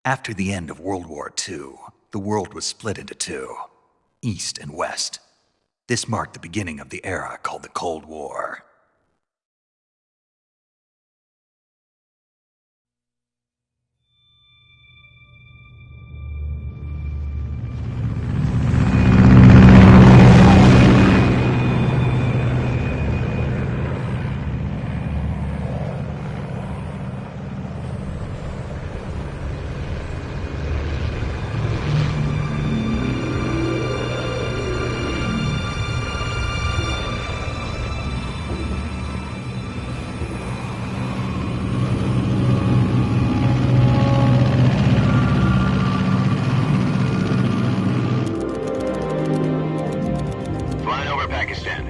After the end of World War II, the world was split into two, East and West. This marked the beginning of the era called the Cold War.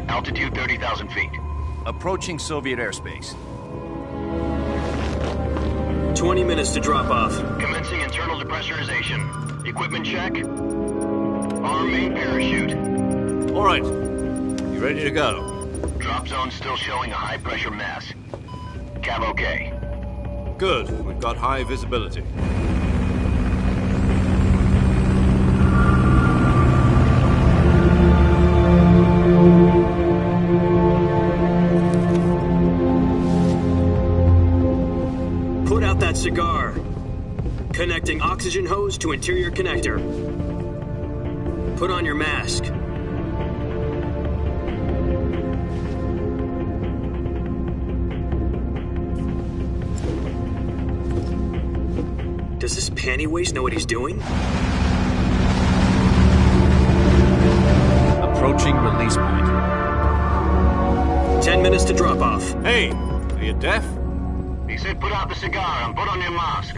Altitude 30,000 feet. Approaching Soviet airspace. 20 minutes to drop off. Commencing internal depressurization. Equipment check. Arm main parachute. All right. You ready to go? Drop zone still showing a high pressure mass. Cav okay. Good. We've got high visibility. Put out that cigar. Connecting oxygen hose to interior connector. Put on your mask. Does this pantywaist know what he's doing? Approaching release point. 10 minutes to drop off. Hey, are you deaf? He said put out the cigar and put on your mask.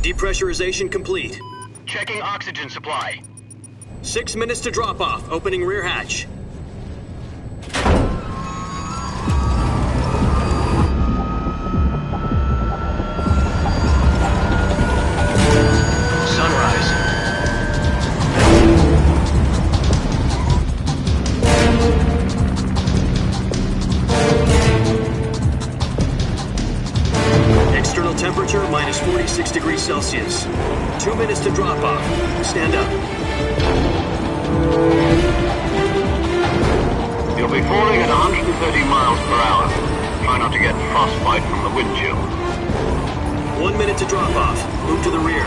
Depressurization complete. Checking oxygen supply. 6 minutes to drop off. Opening rear hatch. Sunrise. External temperature minus 46 degrees Celsius. 2 minutes to drop off. Stand up. You'll be falling at 130 miles per hour. Try not to get frostbite from the wind chill. 1 minute to drop off. Move to the rear.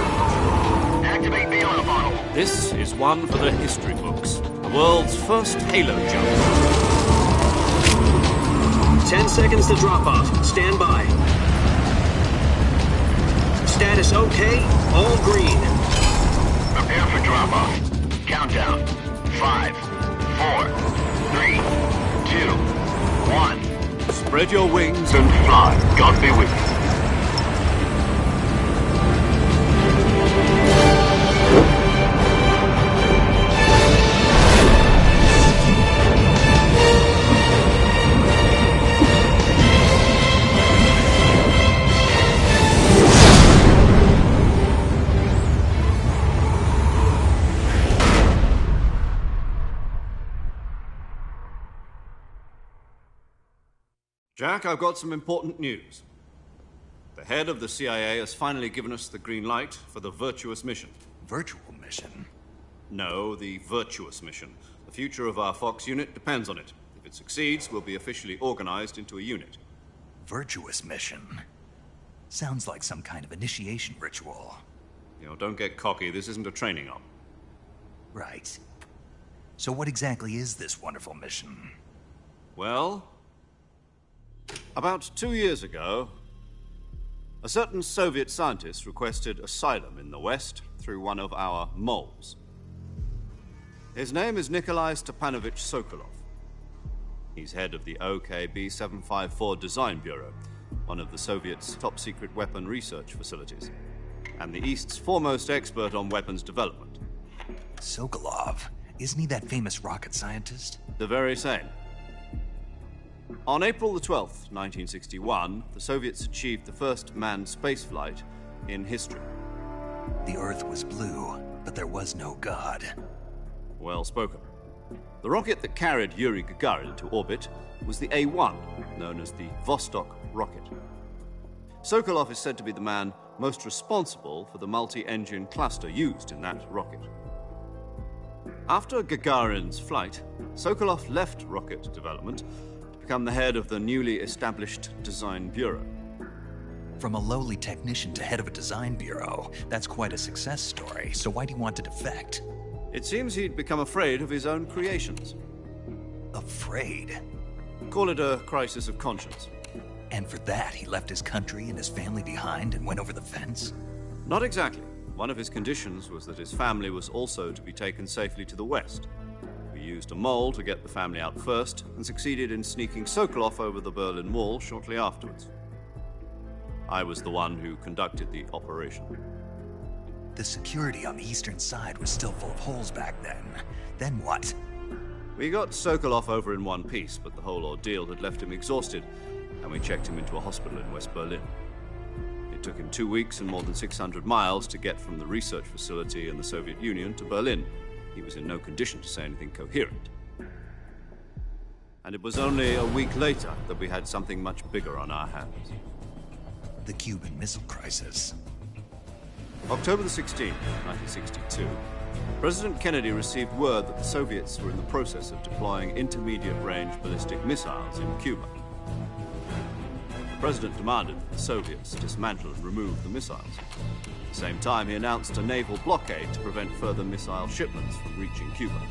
Activate the auto bottle. This is one for the history books. The world's first halo jump. 10 seconds to drop off. Stand by. Status okay. All green. Prepare for drop off. Countdown. 5, 4, 3, 2, 1. Spread your wings And fly. God be with you. Jack, I've got some important news. The head of the CIA has finally given us the green light for the virtuous mission. Virtual mission? No, the virtuous mission. The future of our Fox unit depends on it. If it succeeds, we'll be officially organized into a unit. Virtuous mission? Sounds like some kind of initiation ritual. You know, don't get cocky. This isn't a training op. Right. So what exactly is this wonderful mission? Well, about 2 years ago, a certain Soviet scientist requested asylum in the West through one of our moles. His name is Nikolai Stepanovich Sokolov. He's head of the OKB-754 Design Bureau, one of the Soviets' top-secret weapon research facilities, and the East's foremost expert on weapons development. Sokolov? Isn't he that famous rocket scientist? The very same. On April the 12th, 1961, the Soviets achieved the first manned spaceflight in history. The Earth was blue, but there was no God. Well spoken. The rocket that carried Yuri Gagarin into orbit was the A-1, known as the Vostok rocket. Sokolov is said to be the man most responsible for the multi-engine cluster used in that rocket. After Gagarin's flight, Sokolov left rocket development to become the head of the newly established Design Bureau. From a lowly technician to head of a design bureau, that's quite a success story. So why do you want to defect? It seems he'd become afraid of his own creations. Afraid? Call it a crisis of conscience. And for that, he left his country and his family behind and went over the fence? Not exactly. One of his conditions was that his family was also to be taken safely to the west. We used a mole to get the family out first and succeeded in sneaking Sokolov over the Berlin Wall shortly afterwards. I was the one who conducted the operation. The security on the eastern side was still full of holes back then. Then what? We got Sokolov over in one piece, but the whole ordeal had left him exhausted, and we checked him into a hospital in West Berlin. It took him 2 weeks and more than 600 miles to get from the research facility in the Soviet Union to Berlin. He was in no condition to say anything coherent. And it was only a week later that we had something much bigger on our hands. The Cuban Missile Crisis. October the 16th, 1962, President Kennedy received word that the Soviets were in the process of deploying intermediate-range ballistic missiles in Cuba. The President demanded that the Soviets dismantle and remove the missiles. At the same time, he announced a naval blockade to prevent further missile shipments from reaching Cuba.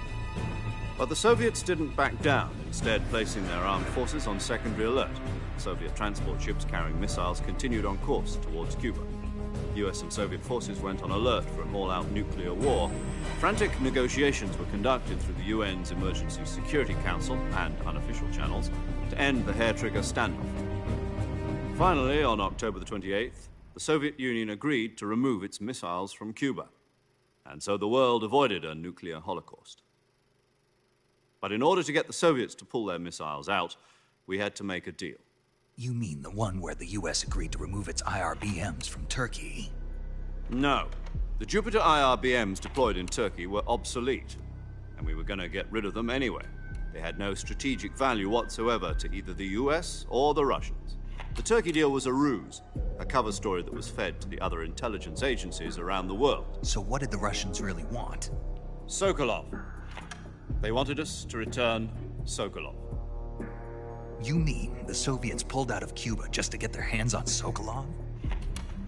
But the Soviets didn't back down, instead placing their armed forces on secondary alert. Soviet transport ships carrying missiles continued on course towards Cuba. US and Soviet forces went on alert for an all-out nuclear war. Frantic negotiations were conducted through the UN's Emergency Security Council and unofficial channels to end the hair-trigger standoff. Finally, on October the 28th, the Soviet Union agreed to remove its missiles from Cuba. And so the world avoided a nuclear holocaust. But in order to get the Soviets to pull their missiles out, we had to make a deal. You mean the one where the US agreed to remove its IRBMs from Turkey? No. The Jupiter IRBMs deployed in Turkey were obsolete, and we were going to get rid of them anyway. They had no strategic value whatsoever to either the US or the Russians. The Turkey deal was a ruse, a cover story that was fed to the other intelligence agencies around the world. So what did the Russians really want? Sokolov. They wanted us to return Sokolov. You mean the Soviets pulled out of Cuba just to get their hands on Sokolov?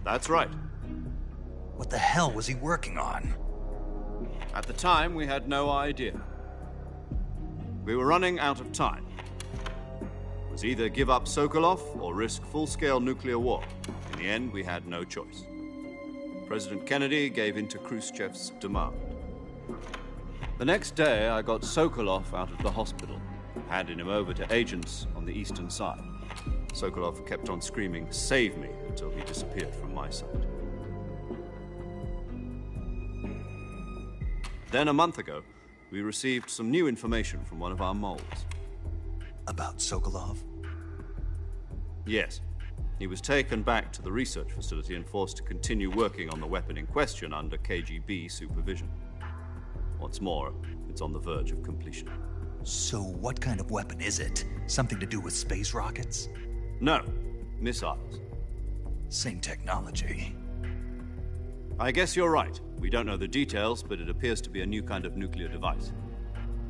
That's right. What the hell was he working on? At the time, we had no idea. We were running out of time. It was either give up Sokolov or risk full-scale nuclear war. In the end, we had no choice. President Kennedy gave in to Khrushchev's demand. The next day, I got Sokolov out of the hospital, handing him over to agents on the eastern side. Sokolov kept on screaming, "Save me," until he disappeared from my sight. Then a month ago, we received some new information from one of our moles. About Sokolov? Yes. He was taken back to the research facility and forced to continue working on the weapon in question under KGB supervision. What's more, it's on the verge of completion. So what kind of weapon is it? Something to do with space rockets? No, missiles. Same technology. I guess you're right. We don't know the details, but it appears to be a new kind of nuclear device.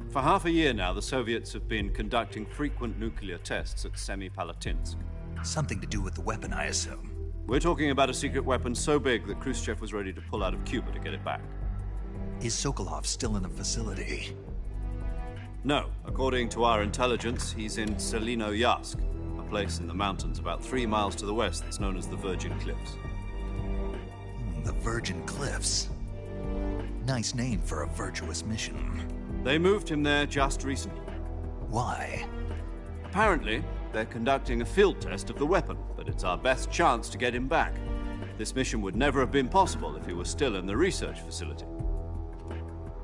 For half a year now, the Soviets have been conducting frequent nuclear tests at Semipalatinsk. Something to do with the weapon, I assume. We're talking about a secret weapon so big that Khrushchev was ready to pull out of Cuba to get it back. Is Sokolov still in the facility? No. According to our intelligence, he's in Selinoyarsk, a place in the mountains about 3 miles to the west that's known as the Virgin Cliffs. The Virgin Cliffs. Nice name for a virtuous mission. They moved him there just recently. Why? Apparently, they're conducting a field test of the weapon, but it's our best chance to get him back. This mission would never have been possible if he was still in the research facility.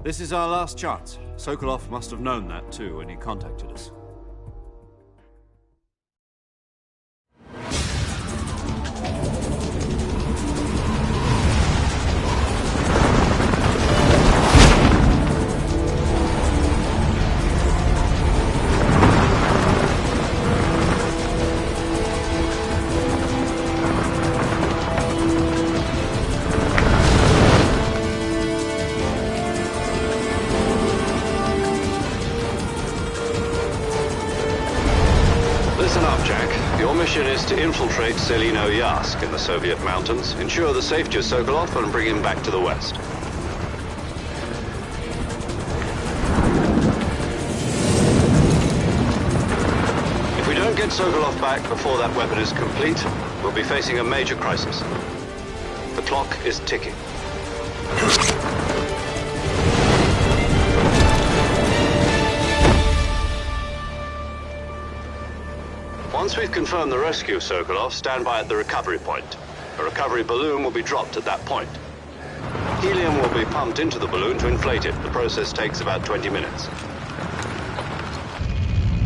This is our last chance. Sokolov must have known that too when he contacted us. Your mission is to infiltrate Selino Yask in the Soviet mountains, ensure the safety of Sokolov, and bring him back to the West. If we don't get Sokolov back before that weapon is complete, we'll be facing a major crisis. The clock is ticking. Once we've confirmed the rescue of Sokolov, stand by at the recovery point. A recovery balloon will be dropped at that point. Helium will be pumped into the balloon to inflate it. The process takes about 20 minutes.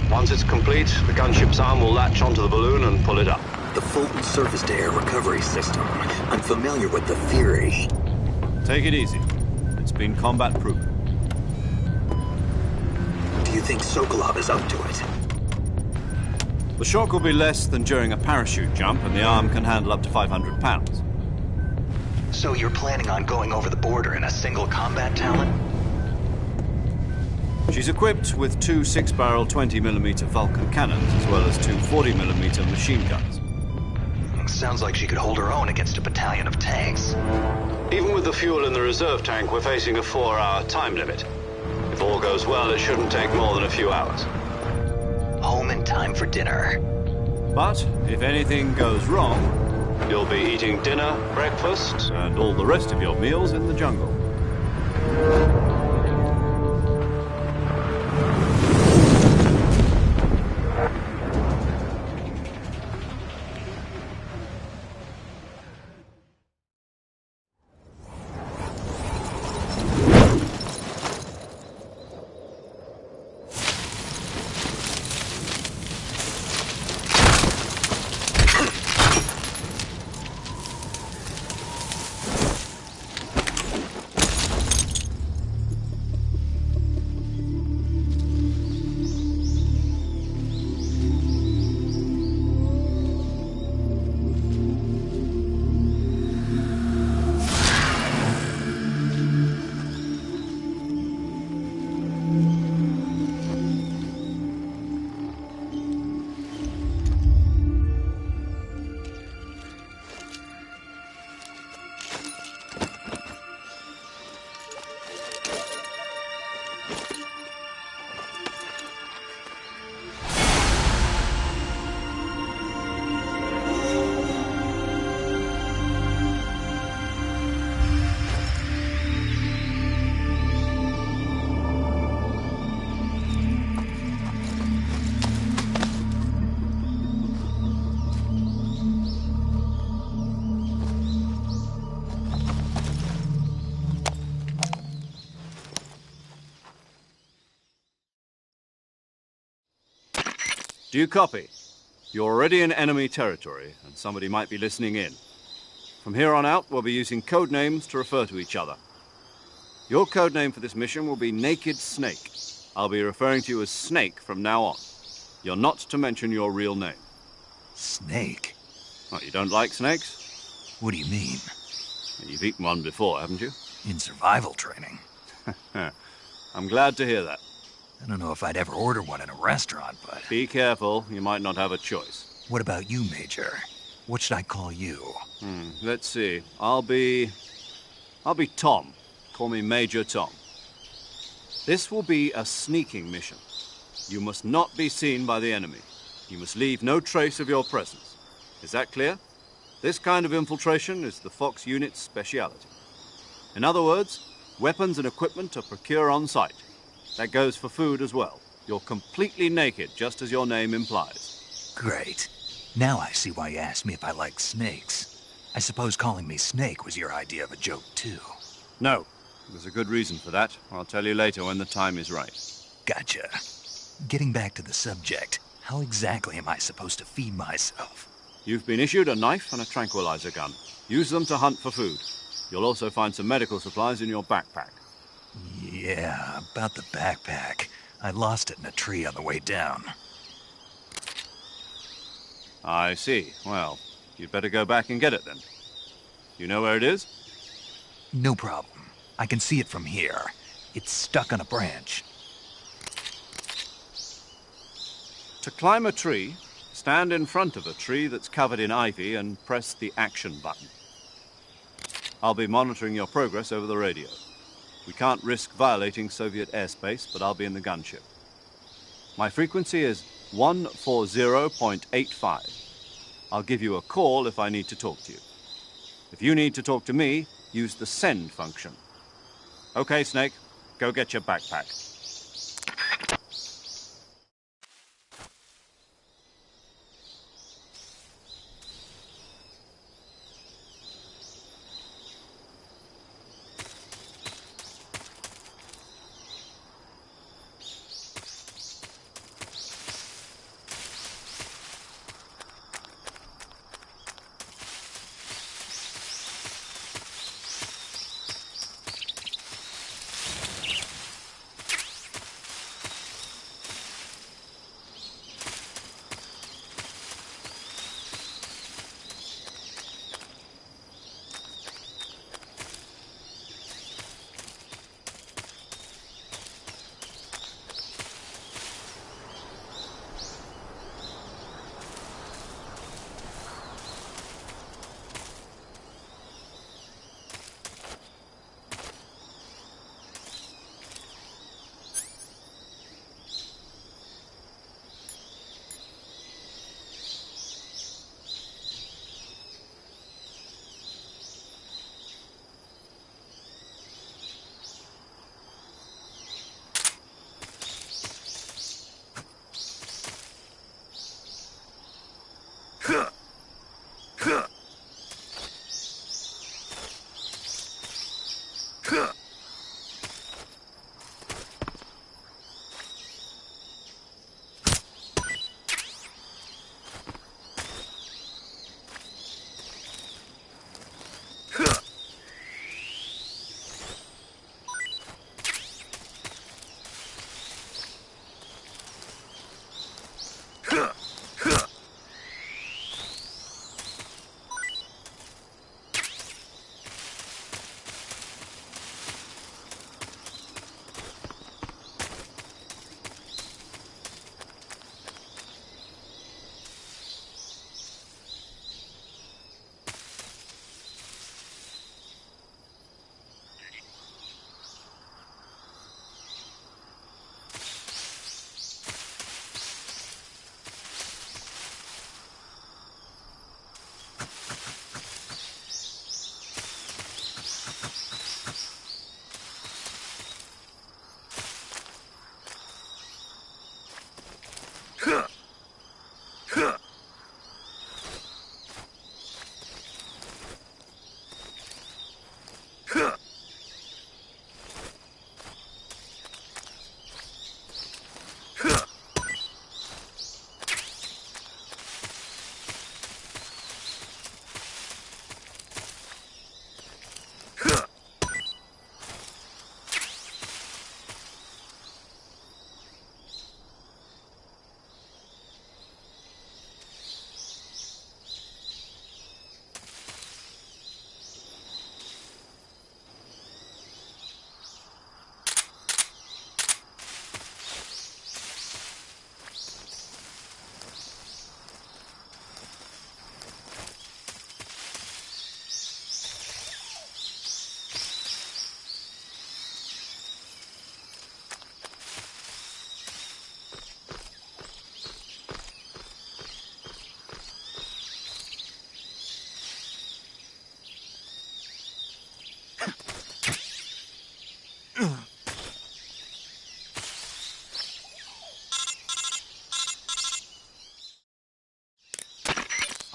Once it's complete, the gunship's arm will latch onto the balloon and pull it up. The Fulton surface-to-air recovery system. I'm familiar with the theory. Take it easy. It's been combat-proven. Do you think Sokolov is up to it? The shock will be less than during a parachute jump, and the arm can handle up to 500 pounds. So you're planning on going over the border in a single combat talon? She's equipped with two 6-barrel 20mm Vulcan cannons, as well as two 40mm machine guns. Sounds like she could hold her own against a battalion of tanks. Even with the fuel in the reserve tank, we're facing a 4-hour time limit. If all goes well, it shouldn't take more than a few hours. Home in time for dinner. But if anything goes wrong, you'll be eating dinner, breakfast, and all the rest of your meals in the jungle. Do you copy? You're already in enemy territory, and somebody might be listening in. From here on out, we'll be using code names to refer to each other. Your code name for this mission will be Naked Snake. I'll be referring to you as Snake from now on. You're not to mention your real name. Snake? What, you don't like snakes? What do you mean? You've eaten one before, haven't you? In survival training. I'm glad to hear that. I don't know if I'd ever order one in a restaurant, but... Be careful, you might not have a choice. What about you, Major? What should I call you? Let's see. I'll be Tom. Call me Major Tom. This will be a sneaking mission. You must not be seen by the enemy. You must leave no trace of your presence. Is that clear? This kind of infiltration is the Fox unit's speciality. In other words, weapons and equipment are procured on site. That goes for food as well. You're completely naked, just as your name implies. Great. Now I see why you asked me if I like snakes. I suppose calling me Snake was your idea of a joke, too. No. There's a good reason for that. I'll tell you later when the time is right. Gotcha. Getting back to the subject, how exactly am I supposed to feed myself? You've been issued a knife and a tranquilizer gun. Use them to hunt for food. You'll also find some medical supplies in your backpack. Yeah, about the backpack. I lost it in a tree on the way down. I see. Well, you'd better go back and get it then. You know where it is? No problem. I can see it from here. It's stuck on a branch. To climb a tree, Stand in front of a tree that's covered in ivy and press the action button. I'll be monitoring your progress over the radio. We can't risk violating Soviet airspace, but I'll be in the gunship. My frequency is 140.85. I'll give you a call if I need to talk to you. If you need to talk to me, use the send function. Okay, Snake, go get your backpack.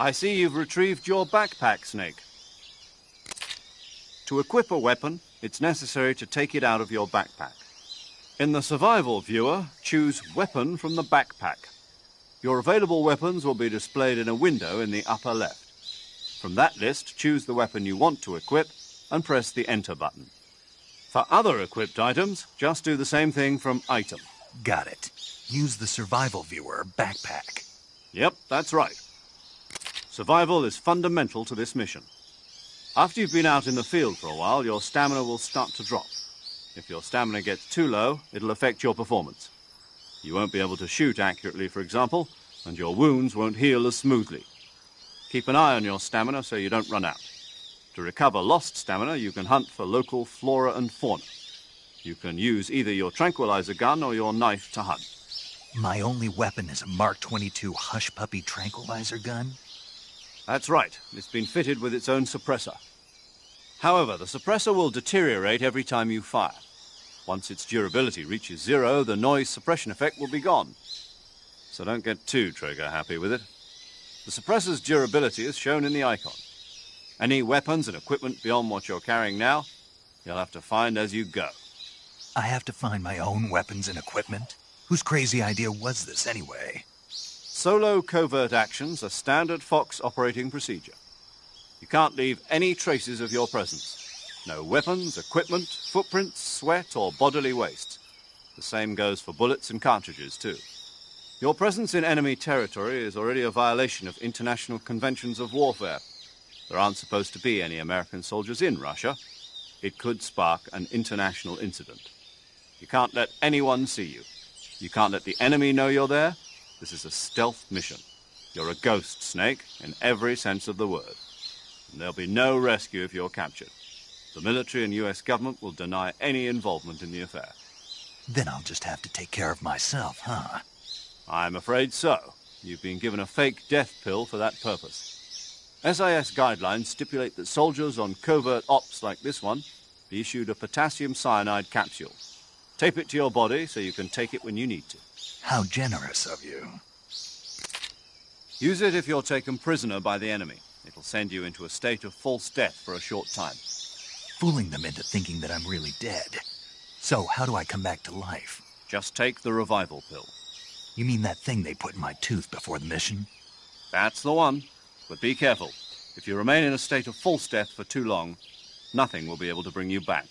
I see you've retrieved your backpack, Snake. To equip a weapon, it's necessary to take it out of your backpack. In the survival viewer, choose Weapon from the backpack. Your available weapons will be displayed in a window in the upper left. From that list, choose the weapon you want to equip and press the Enter button. For other equipped items, just do the same thing from Item. Got it. Use the survival viewer backpack. Yep, that's right. Survival is fundamental to this mission. After you've been out in the field for a while, your stamina will start to drop. If your stamina gets too low, it'll affect your performance. You won't be able to shoot accurately, for example, and your wounds won't heal as smoothly. Keep an eye on your stamina so you don't run out. To recover lost stamina, you can hunt for local flora and fauna. You can use either your tranquilizer gun or your knife to hunt. My only weapon is a Mark 22 Hush Puppy tranquilizer gun? That's right. It's been fitted with its own suppressor. However, the suppressor will deteriorate every time you fire. Once its durability reaches 0, the noise suppression effect will be gone. So don't get too trigger-happy with it. The suppressor's durability is shown in the icon. Any weapons and equipment beyond what you're carrying now, you'll have to find as you go. I have to find my own weapons and equipment? Whose crazy idea was this, anyway? Solo covert actions are standard Fox operating procedure. You can't leave any traces of your presence. No weapons, equipment, footprints, sweat, or bodily waste. The same goes for bullets and cartridges, too. Your presence in enemy territory is already a violation of international conventions of warfare. There aren't supposed to be any American soldiers in Russia. It could spark an international incident. You can't let anyone see you. You can't let the enemy know you're there. This is a stealth mission. You're a ghost, Snake, in every sense of the word. And there'll be no rescue if you're captured. The military and US government will deny any involvement in the affair. Then I'll just have to take care of myself, huh? I'm afraid so. You've been given a fake death pill for that purpose. SIS guidelines stipulate that soldiers on covert ops like this one be issued a potassium cyanide capsule. Tape it to your body so you can take it when you need to. How generous of you. Use it if you're taken prisoner by the enemy. It'll send you into a state of false death for a short time. Fooling them into thinking that I'm really dead. So, how do I come back to life? Just take the revival pill. You mean that thing they put in my tooth before the mission? That's the one. But be careful. If you remain in a state of false death for too long, nothing will be able to bring you back.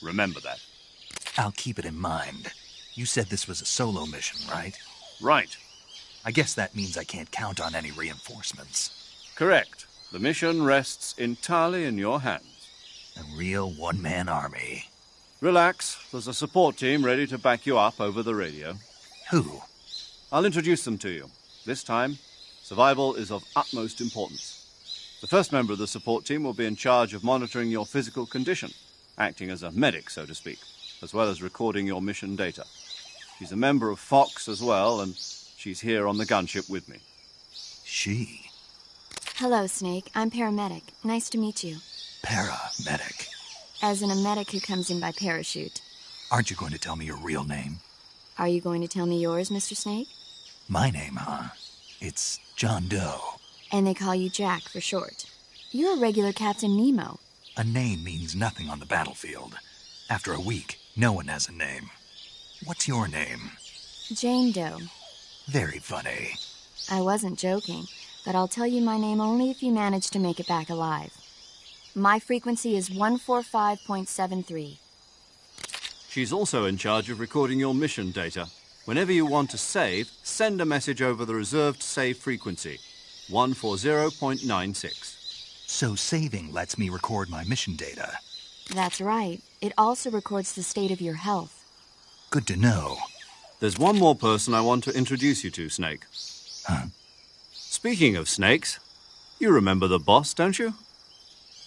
Remember that. I'll keep it in mind. You said this was a solo mission, right? Right. I guess that means I can't count on any reinforcements. Correct. The mission rests entirely in your hands. A real one-man army. Relax. There's a support team ready to back you up over the radio. Who? I'll introduce them to you. This time, survival is of utmost importance. The first member of the support team will be in charge of monitoring your physical condition, acting as a medic, so to speak, as well as recording your mission data. She's a member of Fox as well, and she's here on the gunship with me. She? Hello, Snake. I'm paramedic. Nice to meet you. Paramedic. As in a medic who comes in by parachute. Aren't you going to tell me your real name? Are you going to tell me yours, Mr. Snake? My name, huh? It's John Doe. And they call you Jack for short. You're a regular Captain Nemo. A name means nothing on the battlefield. After a week, no one has a name. What's your name? Jane Doe. Very funny. I wasn't joking, but I'll tell you my name only if you manage to make it back alive. My frequency is 145.73. She's also in charge of recording your mission data. Whenever you want to save, send a message over the reserved save frequency, 140.96. So saving lets me record my mission data. That's right. It also records the state of your health. Good to know. There's one more person I want to introduce you to, Snake. Huh? Speaking of snakes, you remember the boss, don't you?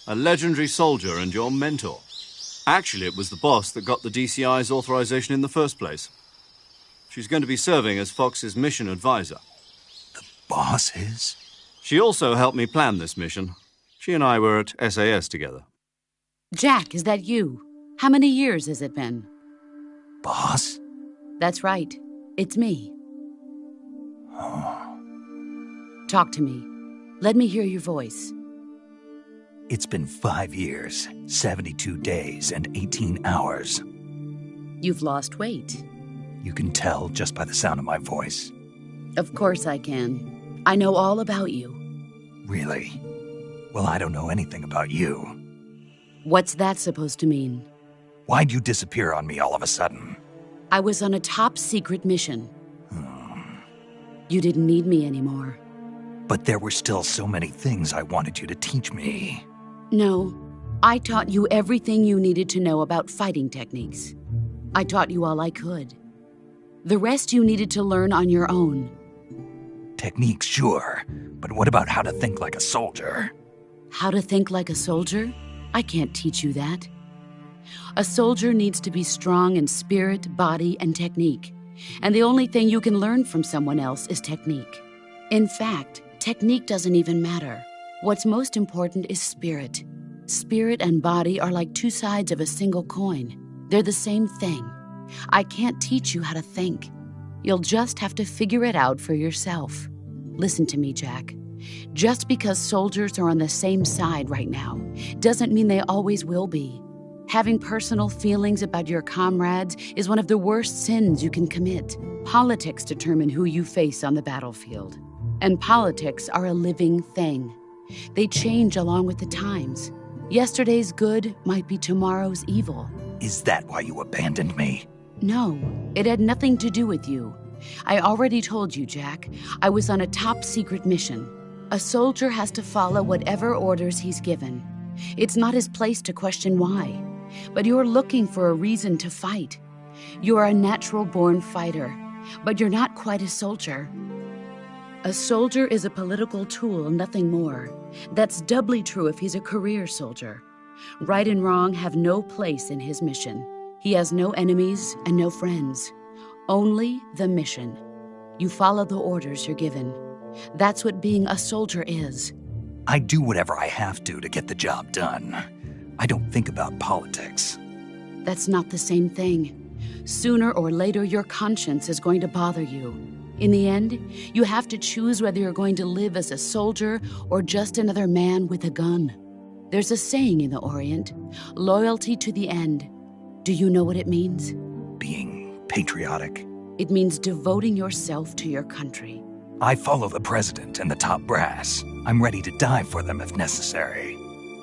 A legendary soldier and your mentor. Actually, it was the boss that got the DCI's authorization in the first place. She's going to be serving as Fox's mission advisor. The boss is? She also helped me plan this mission. She and I were at SAS together. Jack, is that you? How many years has it been? Boss? That's right. It's me. Oh. Talk to me. Let me hear your voice. It's been 5 years, 72 days, and 18 hours. You've lost weight. You can tell just by the sound of my voice. Of course I can. I know all about you. Really? Well, I don't know anything about you. What's that supposed to mean? Why'd you disappear on me all of a sudden? I was on a top-secret mission. You didn't need me anymore. But there were still so many things I wanted you to teach me. No, I taught you everything you needed to know about fighting techniques. I taught you all I could. The rest you needed to learn on your own. Techniques, sure, but what about how to think like a soldier? How to think like a soldier? I can't teach you that. A soldier needs to be strong in spirit, body, and technique. And the only thing you can learn from someone else is technique. In fact, technique doesn't even matter. What's most important is spirit. Spirit and body are like two sides of a single coin. They're the same thing. I can't teach you how to think. You'll just have to figure it out for yourself. Listen to me, Jack. Just because soldiers are on the same side right now doesn't mean they always will be. Having personal feelings about your comrades is one of the worst sins you can commit. Politics determine who you face on the battlefield. And politics are a living thing. They change along with the times. Yesterday's good might be tomorrow's evil. Is that why you abandoned me? No, it had nothing to do with you. I already told you, Jack. I was on a top-secret mission. A soldier has to follow whatever orders he's given. It's not his place to question why. But you're looking for a reason to fight. You are a natural-born fighter, but you're not quite a soldier. A soldier is a political tool, nothing more. That's doubly true if he's a career soldier. Right and wrong have no place in his mission. He has no enemies and no friends. Only the mission. You follow the orders you're given. That's what being a soldier is. I do whatever I have to get the job done. I don't think about politics. That's not the same thing. Sooner or later, your conscience is going to bother you. In the end, you have to choose whether you're going to live as a soldier or just another man with a gun. There's a saying in the Orient, loyalty to the end. Do you know what it means? Being patriotic. It means devoting yourself to your country. I follow the president and the top brass. I'm ready to die for them if necessary.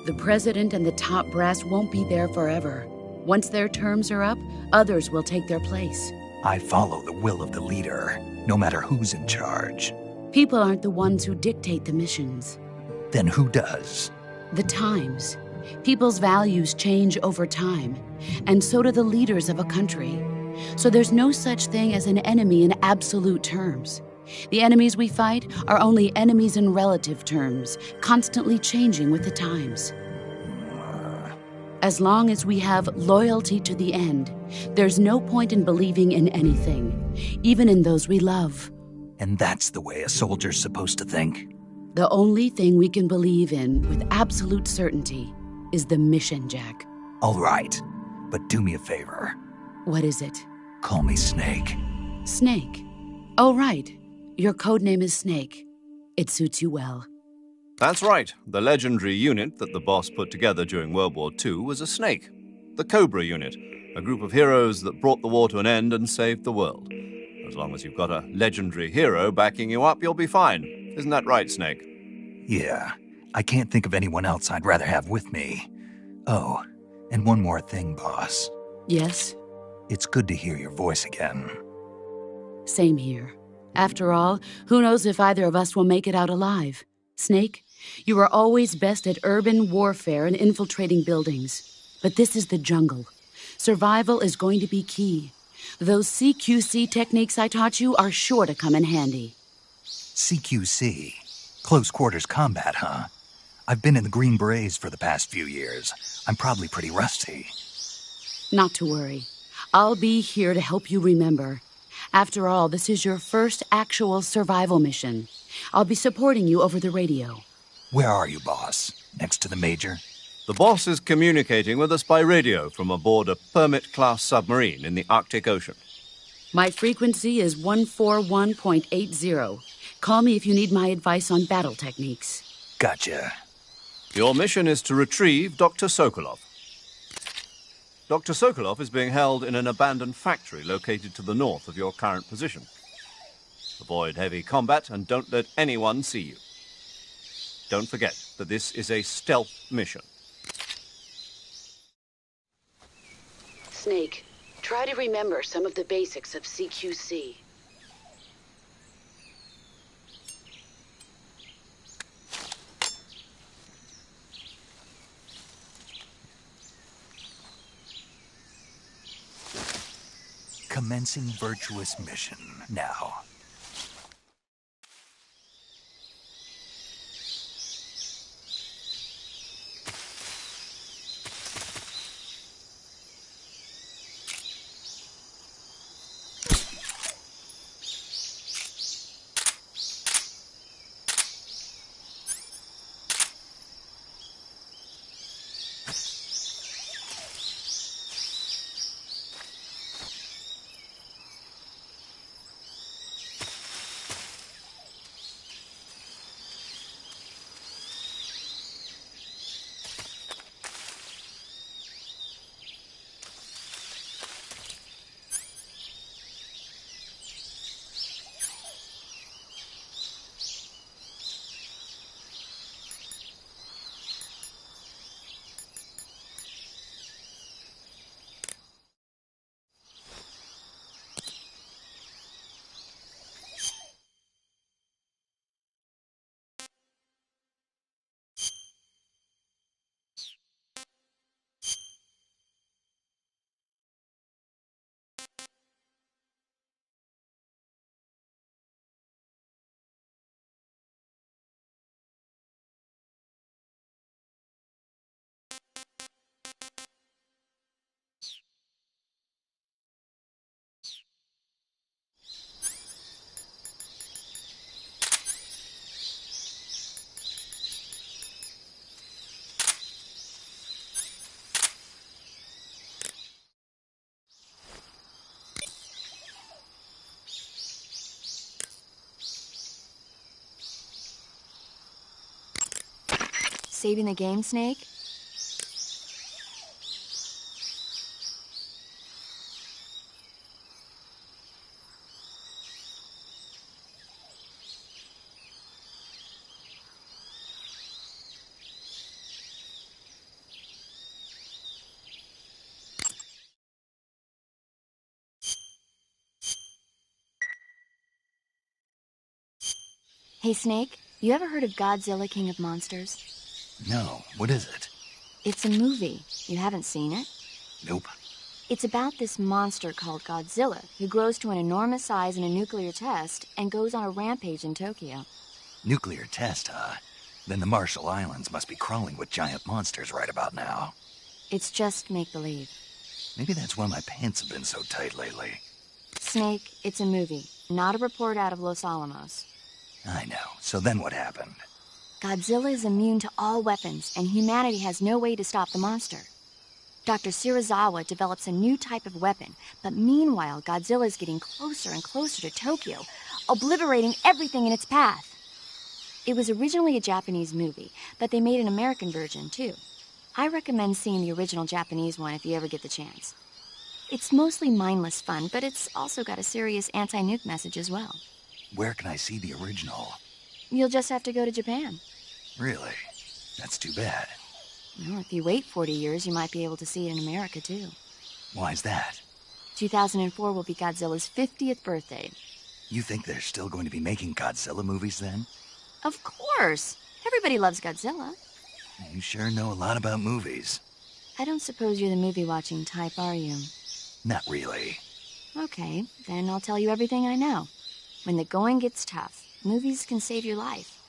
The president and the top brass won't be there forever. Once their terms are up, others will take their place. I follow the will of the leader, no matter who's in charge. People aren't the ones who dictate the missions. Then who does? The times. People's values change over time, and so do the leaders of a country. So there's no such thing as an enemy in absolute terms. The enemies we fight are only enemies in relative terms, constantly changing with the times. As long as we have loyalty to the end, there's no point in believing in anything, even in those we love. And that's the way a soldier's supposed to think? The only thing we can believe in with absolute certainty is the mission, Jack. All right, but do me a favor. What is it? Call me Snake. Snake? Oh, right. Your codename is Snake. It suits you well. That's right. The legendary unit that the boss put together during World War II was a snake. The Cobra unit, a group of heroes that brought the war to an end and saved the world. As long as you've got a legendary hero backing you up, you'll be fine. Isn't that right, Snake? Yeah. I can't think of anyone else I'd rather have with me. Oh, and one more thing, boss. Yes? It's good to hear your voice again. Same here. After all, who knows if either of us will make it out alive? Snake, you are always best at urban warfare and infiltrating buildings. But this is the jungle. Survival is going to be key. Those CQC techniques I taught you are sure to come in handy. CQC? Close quarters combat, huh? I've been in the Green Berets for the past few years. I'm probably pretty rusty. Not to worry. I'll be here to help you remember. After all, this is your first actual survival mission. I'll be supporting you over the radio. Where are you, boss? Next to the Major? The boss is communicating with us by radio from aboard a Permit-class submarine in the Arctic Ocean. My frequency is 141.80. Call me if you need my advice on battle techniques. Gotcha. Your mission is to retrieve Dr. Sokolov. Dr. Sokolov is being held in an abandoned factory located to the north of your current position. Avoid heavy combat and don't let anyone see you. Don't forget that this is a stealth mission. Snake, try to remember some of the basics of CQC. Commencing virtuous mission now. saving the game, Snake? Hey, Snake, you ever heard of Godzilla, King of Monsters? No, what is it? It's a movie. You haven't seen it? Nope. It's about this monster called Godzilla, who grows to an enormous size in a nuclear test and goes on a rampage in Tokyo. Nuclear test, huh? Then the Marshall Islands must be crawling with giant monsters right about now. It's just make-believe. Maybe that's why my pants have been so tight lately. Snake, it's a movie, not a report out of Los Alamos. I know. So then what happened? Godzilla is immune to all weapons, and humanity has no way to stop the monster. Dr. Shirazawa develops a new type of weapon, but meanwhile, Godzilla is getting closer and closer to Tokyo, obliterating everything in its path. It was originally a Japanese movie, but they made an American version, too. I recommend seeing the original Japanese one if you ever get the chance. It's mostly mindless fun, but it's also got a serious anti-nuke message as well. Where can I see the original? You'll just have to go to Japan. Really? That's too bad. Well, if you wait 40 years, you might be able to see it in America, too. Why's that? 2004 will be Godzilla's 50th birthday. You think they're still going to be making Godzilla movies then? Of course! Everybody loves Godzilla. You sure know a lot about movies. I don't suppose you're the movie-watching type, are you? Not really. Okay, then I'll tell you everything I know. When the going gets tough, movies can save your life.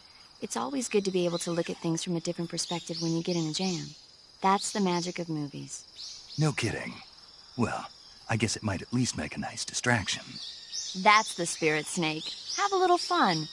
It's always good to be able to look at things from a different perspective when you get in a jam. That's the magic of movies. No kidding. Well, I guess it might at least make a nice distraction. That's the spirit, Snake. Have a little fun.